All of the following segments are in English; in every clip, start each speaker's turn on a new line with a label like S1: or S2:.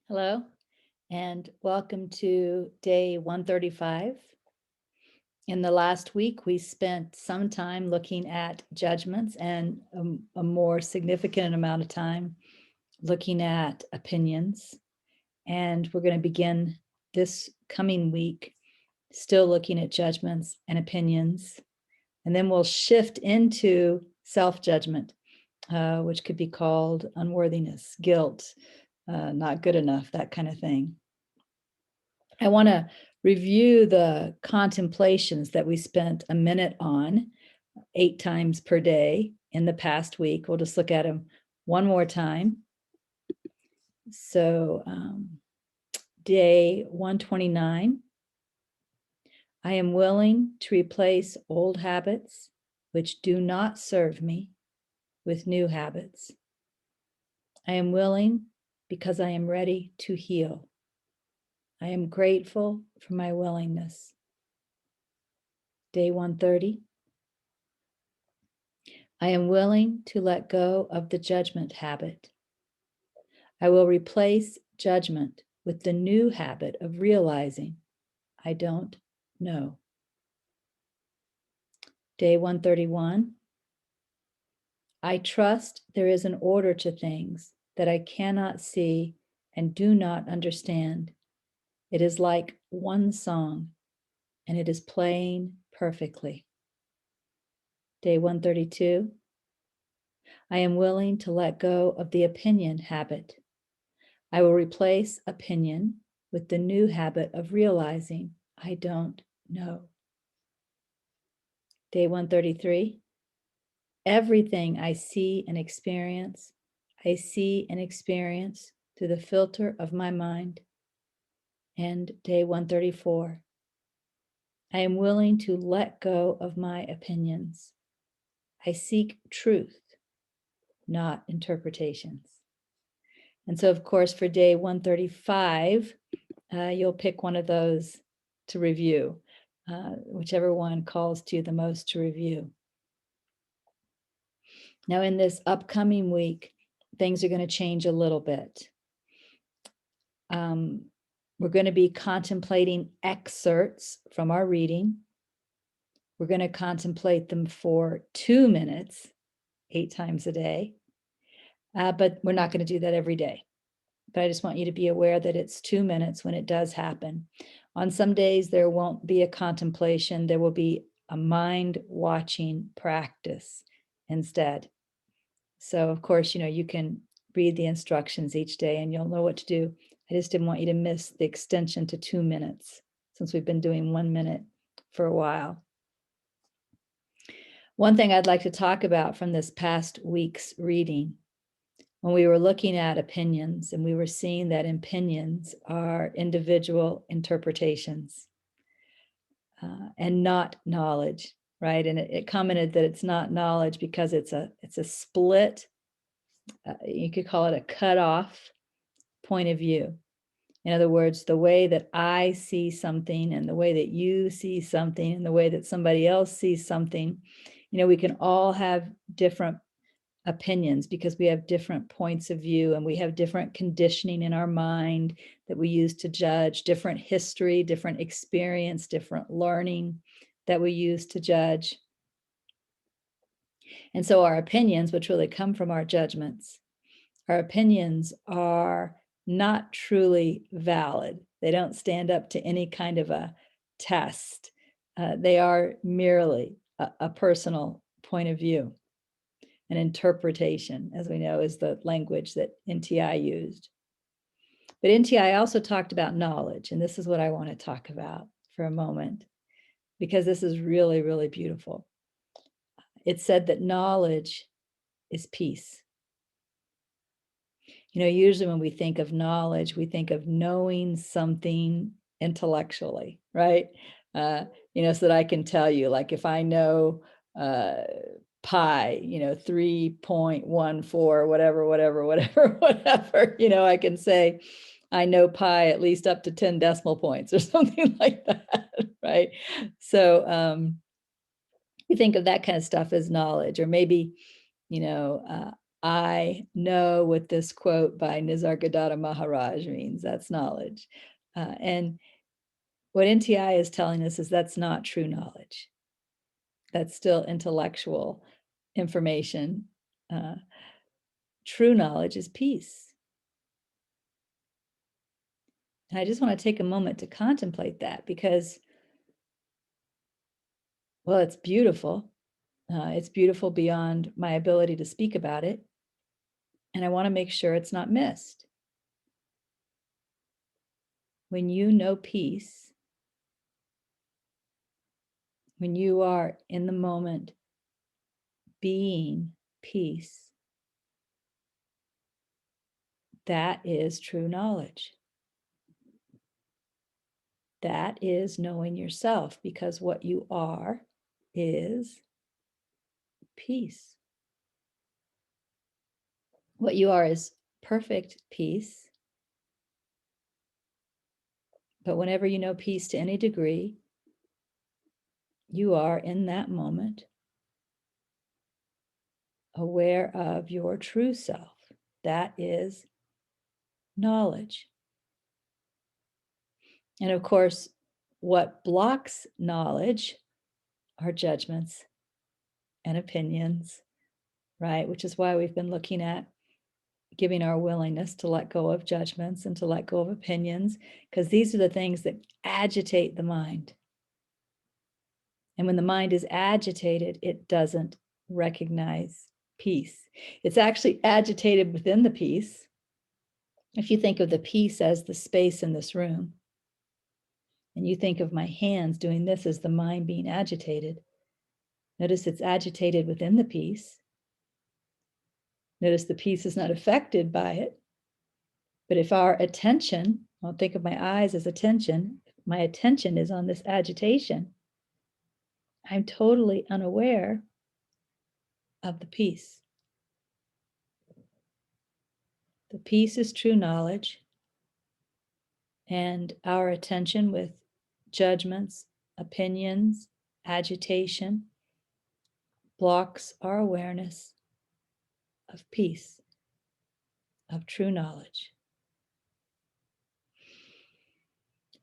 S1: Hello, and welcome to day 135. In the last week, we spent some time looking at judgments and a more significant amount of time looking at opinions. And we're going to begin this coming week still looking at judgments and opinions. And then we'll shift into self-judgment, which could be called unworthiness, guilt, not good enough, that kind of thing. I want to review the contemplations that we spent a minute on 8 times per day in the past week. We'll just look at them one more time. So day 129, I am willing to replace old habits which do not serve me with new habits. I am willing because I am ready to heal. I am grateful for my willingness. Day 130. I am willing to let go of the judgment habit. I will replace judgment with the new habit of realizing I don't know. Day 131. I trust there is an order to things that I cannot see and do not understand. It is like one song, and it is playing perfectly. Day 132. I am willing to let go of the opinion habit. I will replace opinion with the new habit of realizing I don't know. Day 133. Everything I see and experience, I see and experience through the filter of my mind. And day 134. I am willing to let go of my opinions. I seek truth, not interpretations. And so, of course, for day 135, you'll pick one of those to review, whichever one calls to you the most to review. Now, in this upcoming week, things are going to change a little bit. We're going to be contemplating excerpts from our reading. We're going to contemplate them for 2 minutes, 8 times a day. But we're not going to do that every day. But I just want you to be aware that it's 2 minutes when it does happen. On some days, there won't be a contemplation. There will be a mind watching practice instead. So, of course, you can read the instructions each day and you'll know what to do. I just didn't want you to miss the extension to 2 minutes since we've been doing 1 minute for a while. One thing I'd like to talk about from this past week's reading, when we were looking at opinions and we were seeing that opinions are individual interpretations and not knowledge, right? And it commented that it's not knowledge because it's a split, you could call it a cutoff point of view. In other words, the way that I see something and the way that you see something and the way that somebody else sees something, we can all have different opinions because we have different points of view and we have different conditioning in our mind that we use to judge, different history, different experience, different learning that we use to judge. And so our opinions, which really come from our judgments, our opinions are not truly valid. They don't stand up to any kind of a test. They are merely a personal point of view. An interpretation, as we know, is the language that NTI used. But NTI also talked about knowledge, and this is what I want to talk about for a moment, because this is really, really beautiful. It said that knowledge is peace. Usually when we think of knowledge, we think of knowing something intellectually, right? So that I can tell you, like if I know pi, 3.14, whatever, I can say, I know pi at least up to 10 decimal points or something like that, right? So we think of that kind of stuff as knowledge, or maybe, I know what this quote by Nisargadatta Maharaj means. That's knowledge. And what NTI is telling us is that's not true knowledge. That's still intellectual information. True knowledge is peace. And I just want to take a moment to contemplate that because, well, it's beautiful. It's beautiful beyond my ability to speak about it. And I want to make sure it's not missed. When you know peace, when you are in the moment being peace, that is true knowledge. That is knowing yourself, because what you are is peace. What you are is perfect peace. But whenever you know peace to any degree, you are in that moment aware of your true self. That is knowledge. And of course, what blocks knowledge are judgments and opinions, right? Which is why we've been looking at giving our willingness to let go of judgments and to let go of opinions, because these are the things that agitate the mind. And when the mind is agitated, it doesn't recognize peace. It's actually agitated within the peace. If you think of the peace as the space in this room, and you think of my hands doing this as the mind being agitated, notice it's agitated within the peace. Notice the peace is not affected by it. But if our attention, I'll think of my eyes as attention, my attention is on this agitation, I'm totally unaware of the peace. The peace is true knowledge, and our attention with judgments, opinions, agitation blocks our awareness of peace, of true knowledge.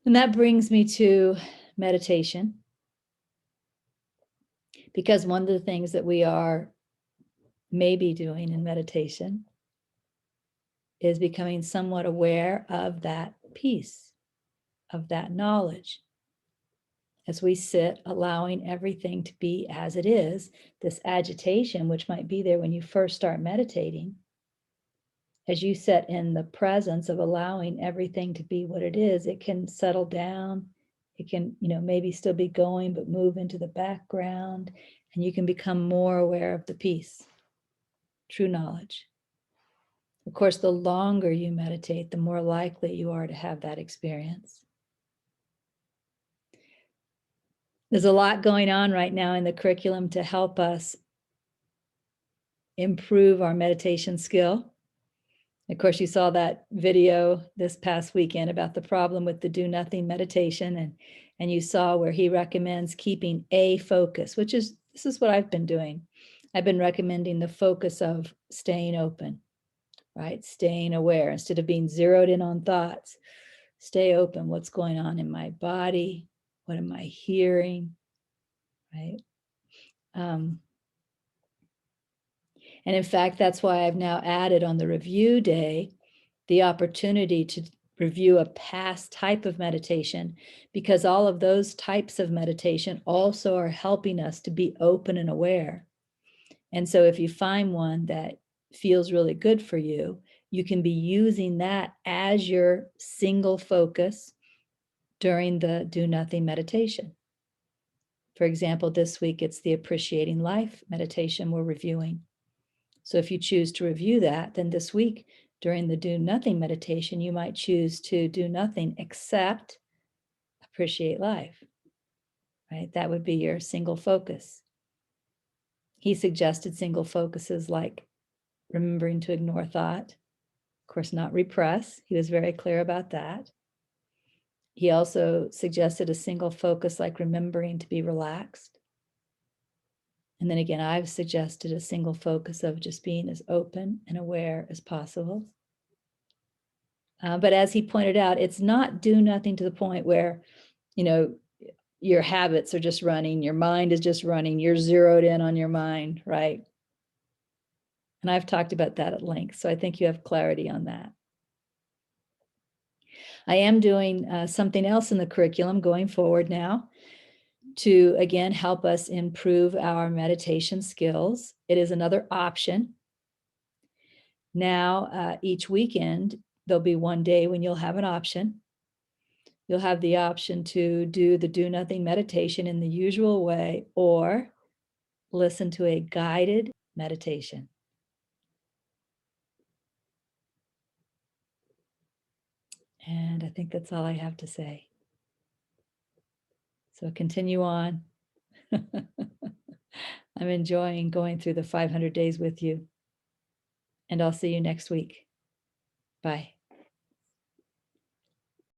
S1: And that brings me to meditation, because one of the things that we are maybe doing in meditation is becoming somewhat aware of that peace, of that knowledge. As we sit, allowing everything to be as it is, this agitation, which might be there when you first start meditating, as you sit in the presence of allowing everything to be what it is, it can settle down. It can, maybe still be going, but move into the background, and you can become more aware of the peace, true knowledge. Of course, the longer you meditate, the more likely you are to have that experience. There's a lot going on right now in the curriculum to help us improve our meditation skill. Of course, you saw that video this past weekend about the problem with the do nothing meditation, and you saw where he recommends keeping a focus, this is what I've been doing. I've been recommending the focus of staying open, right? Staying aware instead of being zeroed in on thoughts. Stay open. What's going on in my body? What am I hearing? Right? And in fact, that's why I've now added on the review day the opportunity to review a past type of meditation, because all of those types of meditation also are helping us to be open and aware. And so if you find one that feels really good for you, you can be using that as your single focus during the do nothing meditation. For example, this week it's the appreciating life meditation we're reviewing. So if you choose to review that, then this week during the do nothing meditation, you might choose to do nothing except appreciate life, right? That would be your single focus. He suggested single focuses like remembering to ignore thought, of course, not repress. He was very clear about that. He also suggested a single focus like remembering to be relaxed. And then again, I've suggested a single focus of just being as open and aware as possible. But as he pointed out, it's not do nothing to the point where, your habits are just running, your mind is just running, you're zeroed in on your mind, right? And I've talked about that at length, so I think you have clarity on that. I am doing something else in the curriculum going forward now to, again, help us improve our meditation skills. It is another option. Now, each weekend, there'll be one day when you'll have an option. You'll have the option to do the do nothing meditation in the usual way or listen to a guided meditation. And I think that's all I have to say. So continue on. I'm enjoying going through the 500 days with you. And I'll see you next week. Bye.